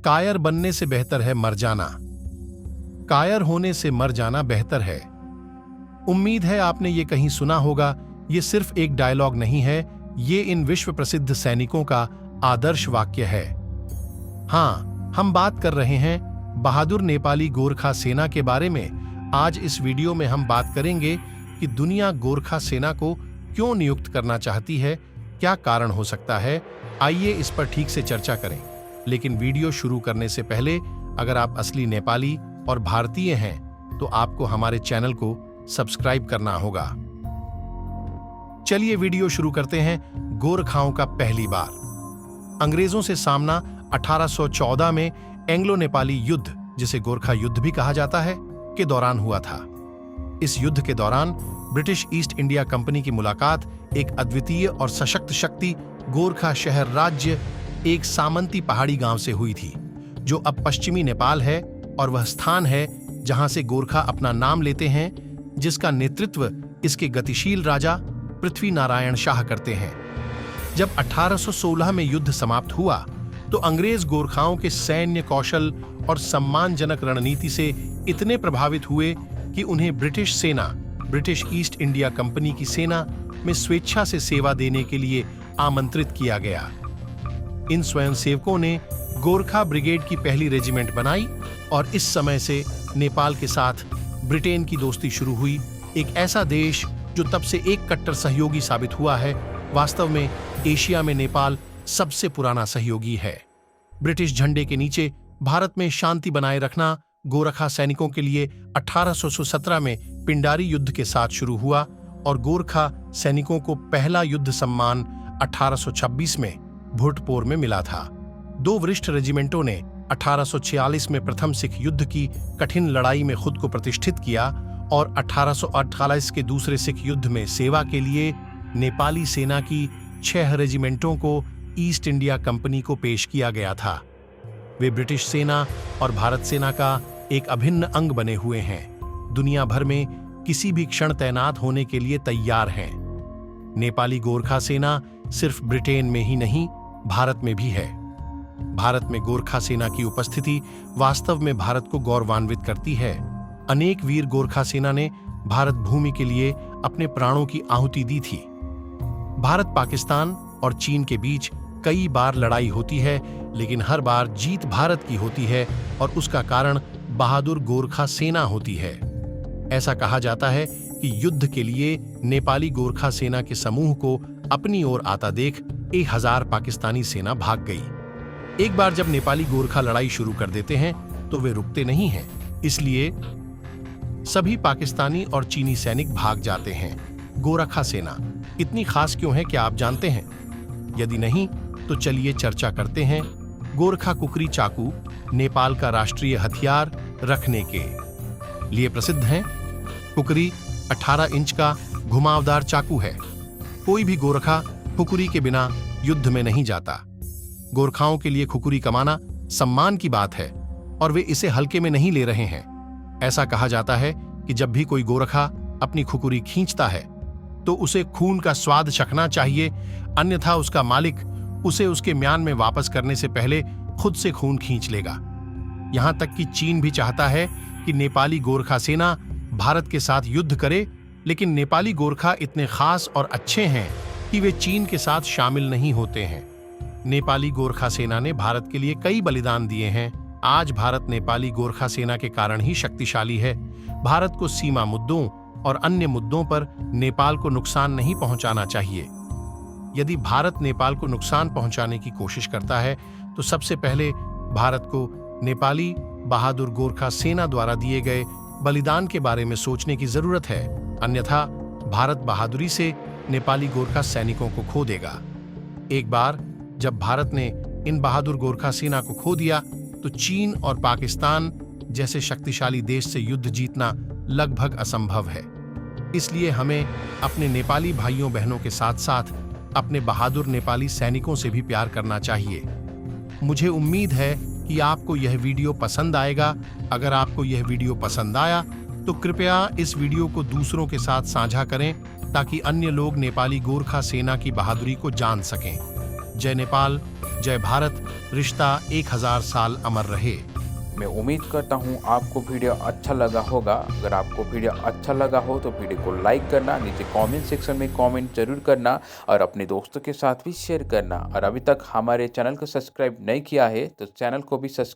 कायर बनने से बेहतर है मर जाना। कायर होने से मर जाना बेहतर है। उम्मीद है आपने ये कहीं सुना होगा। ये सिर्फ एक डायलॉग नहीं है, ये इन विश्व प्रसिद्ध सैनिकों का आदर्श वाक्य है। हाँ, हम बात कर रहे हैं बहादुर नेपाली गोरखा सेना के बारे में। आज इस वीडियो में हम बात करेंगे कि दुनिया गोरखा सेना को क्यों नियुक्त करना चाहती है, क्या कारण हो सकता है। आइए इस पर ठीक से चर्चा करें। लेकिन वीडियो शुरू करने से पहले अगर आप असली नेपाली और भारतीय हैं तो आपको हमारे चैनल को सब्सक्राइब करना होगा। चलिए वीडियो शुरू करते हैं। गोरखाओं का पहली बार अंग्रेजों से सामना 1814 में एंग्लो नेपाली युद्ध, जिसे गोरखा युद्ध भी कहा जाता है, के दौरान हुआ था। इस युद्ध के दौरान ब्रिटिश ईस्ट इंडिया कंपनी की मुलाकात एक अद्वितीय और सशक्त शक्ति गोरखा शहर राज्य एक सामंती पहाड़ी गांव से हुई थी, जो अब पश्चिमी नेपाल है और वह स्थान है जहां से गोरखा अपना नाम लेते हैं, जिसका नेतृत्व इसके गतिशील राजा पृथ्वी नारायण शाह करते हैं। जब 1816 में युद्ध समाप्त हुआ तो अंग्रेज गोरखाओं के सैन्य कौशल और सम्मानजनक रणनीति से इतने प्रभावित हुए कि उन्हें ब्रिटिश सेना, ब्रिटिश ईस्ट इंडिया कंपनी की सेना में स्वेच्छा से सेवा देने के लिए आमंत्रित किया गया। इन स्वयंसेवकों ने गोरखा ब्रिगेड की पहली रेजिमेंट बनाई और इस समय से नेपाल के साथ ब्रिटेन की दोस्ती शुरू हुई। एक ऐसा देश जो तब से एक कट्टर सहयोगी साबित हुआ है। वास्तव में एशिया में नेपाल सबसे पुराना सहयोगी है। ब्रिटिश झंडे के नीचे भारत में शांति बनाए रखना गोरखा सैनिकों के लिए 1817 में पिंडारी युद्ध के साथ शुरू हुआ और गोरखा सैनिकों को पहला युद्ध सम्मान 1826 में भूटपोर में मिला था। दो वरिष्ठ रेजिमेंटों ने 1846 में प्रथम सिख युद्ध की कठिन लड़ाई में खुद को प्रतिष्ठित किया और 1848 के दूसरे सिख युद्ध में सेवा के लिए नेपाली सेना की 6 रेजिमेंटों को ईस्ट इंडिया कंपनी को पेश किया गया था। वे ब्रिटिश सेना और भारत सेना का एक अभिन्न अंग बने हुए हैं। दुनिया भर में किसी भी क्षण तैनात होने के लिए तैयार हैं। नेपाली गोरखा सेना सिर्फ ब्रिटेन में ही नहीं, भारत में भी है। भारत में गोरखा सेना की उपस्थिति वास्तव में भारत को गौरवान्वित करती है। अनेक वीर गोरखा सेना ने भारत भूमि के लिए अपने प्राणों की आहुति दी थी। भारत, पाकिस्तान और चीन के बीच कई बार लड़ाई होती है, लेकिन हर बार जीत भारत की होती है और उसका कारण बहादुर गोरखा सेना होती है। ऐसा कहा जाता है कि युद्ध के लिए नेपाली गोरखा सेना के समूह को अपनी ओर आता देख 1000 पाकिस्तानी सेना भाग गई। एक बार जब नेपाली गोरखा लड़ाई शुरू कर देते हैं तो वे रुकते नहीं हैं, इसलिए सभी पाकिस्तानी और चीनी सैनिक भाग जाते हैं। गोरखा सेना इतनी खास क्यों है, क्या आप जानते हैं? यदि नहीं तो चलिए चर्चा करते हैं। गोरखा कुकरी चाकू नेपाल का राष्ट्रीय हथियार रखने के लिए प्रसिद्ध हैं। कुकरी 18 इंच का घुमावदार चाकू है। कोई भी गोरखा खुकुरी के बिना युद्ध में नहीं जाता। गोरखाओं के लिए खुकुरी कमाना सम्मान की बात है और वे इसे हल्के में नहीं ले रहे हैं। ऐसा कहा जाता है कि जब भी कोई गोरखा अपनी खुकुरी खींचता है तो उसे खून का स्वाद चखना चाहिए, अन्यथा उसका मालिक उसे उसके म्यान में वापस करने से पहले खुद से खून खींच लेगा। यहां तक कि चीन भी चाहता है कि नेपाली गोरखा सेना भारत के साथ युद्ध करे, लेकिन नेपाली गोरखा इतने खास और अच्छे हैं कि वे चीन के साथ शामिल नहीं होते हैं। नेपाली गोरखा सेना ने भारत के लिए कई बलिदान दिए हैं। आज भारत नेपाली गोरखा सेना के कारण ही शक्तिशाली है। भारत को सीमा मुद्दों और अन्य मुद्दों पर नेपाल को नुकसान नहीं पहुंचाना चाहिए। यदि भारत नेपाल को नुकसान पहुंचाने की कोशिश करता है तो सबसे पहले भारत को नेपाली बहादुर गोरखा सेना द्वारा दिए गए बलिदान के बारे में सोचने की जरूरत है, अन्यथा भारत बहादुरी से नेपाली गोरखा सैनिकों को खो देगा। एक बार जब भारत ने इन बहादुर गोरखा सेना को खो दिया तो चीन और पाकिस्तान जैसे शक्तिशाली देश से युद्ध जीतना लगभग असंभव है। इसलिए हमें अपने नेपाली भाइयों बहनों के साथ साथ अपने बहादुर नेपाली सैनिकों से भी प्यार करना चाहिए। मुझे उम्मीद है कि आपको यह वीडियो पसंद आएगा। अगर आपको यह वीडियो पसंद आया तो कृपया इस वीडियो को दूसरों के साथ साझा करें ताकि अन्य लोग नेपाली गोरखा सेना की बहादुरी को जान सकें। जय नेपाल, जय भारत, रिश्ता 1000 साल अमर रहे। मैं उम्मीद करता हूँ आपको वीडियो अच्छा लगा होगा। अगर आपको वीडियो अच्छा लगा हो तो वीडियो को लाइक करना, नीचे कमेंट सेक्शन में कमेंट जरूर करना और अपने दोस्तों के साथ भी शेयर करना। और अभी तक हमारे चैनल को सब्सक्राइब नहीं किया है तो चैनल को भी सब्सक्राइब